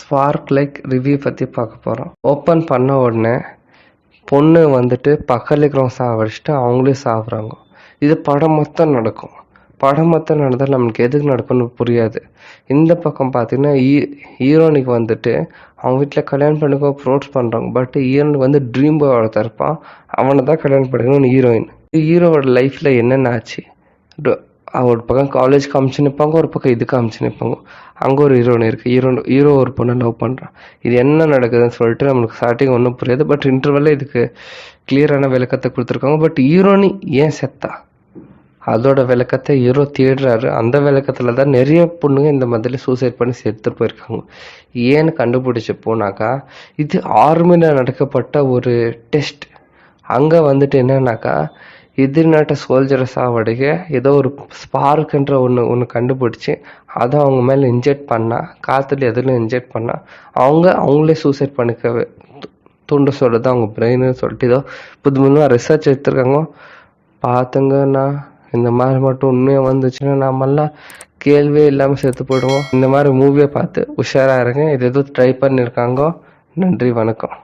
Spark like review பற்றி பார்க்க போகிறோம். ஓப்பன் பண்ண உடனே பொண்ணு வந்துட்டு பக்கத்தில் இருக்கிறவங்க சாவடிச்சுட்டு அவங்களே சாப்பிட்றாங்க. இது படம் மொத்தம் நடக்கும். படம் மொத்தம் நடந்தால் நம்மளுக்கு எதுக்கு நடக்கும்னு புரியாது. இந்த பக்கம் பார்த்தீங்கன்னா ஹீரோனிக்கு வந்துட்டு அவங்க வீட்டில் கல்யாணம் பண்ணிக்கோ ப்ரோட்ஸ் பண்ணுறாங்க. பட் ஹீரோனுக்கு வந்து ட்ரீம் பாய் ஒருத்தர் இருப்பான், அவனை தான் கல்யாணம் பண்ணிக்கணும்னு ஹீரோயின். ஹீரோவோட லைஃப்பில் என்னென்ன ஆச்சு, ஒரு பக்கம் காலேஜ் காமிச்சு நிற்பாங்க, ஒரு பக்கம் இது காமிச்சு நிற்பாங்க. அங்கே ஒரு ஹீரோயின் இருக்குது, ஹீரோ ஒரு பொண்ணை லவ் பண்ணுறான். இது என்ன நடக்குதுன்னு சொல்லிட்டு நம்மளுக்கு ஸ்டார்டிங் ஒன்றும் புரியாது. பட் இன்டர்வெல்ல இதுக்கு கிளியரான விளக்கத்தை கொடுத்துருக்காங்க. பட் ஹீரோனி ஏன் செத்தா அதோட விளக்கத்தை ஹீரோ தேடுறாரு. அந்த விளக்கத்தில் தான் நிறைய பொண்ணுங்க இந்த மாதிரி சூசைட் பண்ணி செத்து போயிருக்காங்க. ஏன்னு கண்டுபிடிச்சி போனாக்கா, இது ஆர்மியில் நடக்கப்பட்ட ஒரு டெஸ்ட். அங்கே வந்துட்டு என்னன்னாக்கா, எதிர்நாட்ட சோல்ஜரை சாவடிக்க ஏதோ ஒரு ஸ்பார்க்குன்ற ஒன்று கண்டுபிடிச்சி அதை அவங்க மேலே இன்ஜெக்ட் பண்ணால், காற்றுல எதில் இன்ஜெக்ட் பண்ணால் அவங்களே சூசைட் பண்ணிக்க தூண்ட சொல்கிறது அவங்க பிரெயின்னு சொல்லிட்டு ஏதோ புதுமையாக ரிசர்ச் எடுத்துருக்காங்க. பார்த்துங்கண்ணா, இந்த மாதிரி மட்டும் உண்மையாக வந்துச்சுன்னா நாமெல்லாம் கேள்வியே இல்லாமல் செத்து போயிடுவோம். இந்த மாதிரி மூவியை பார்த்து உஷாராக இருங்க. இது எதுவும் ட்ரை பண்ணியிருக்காங்க. நன்றி, வணக்கம்.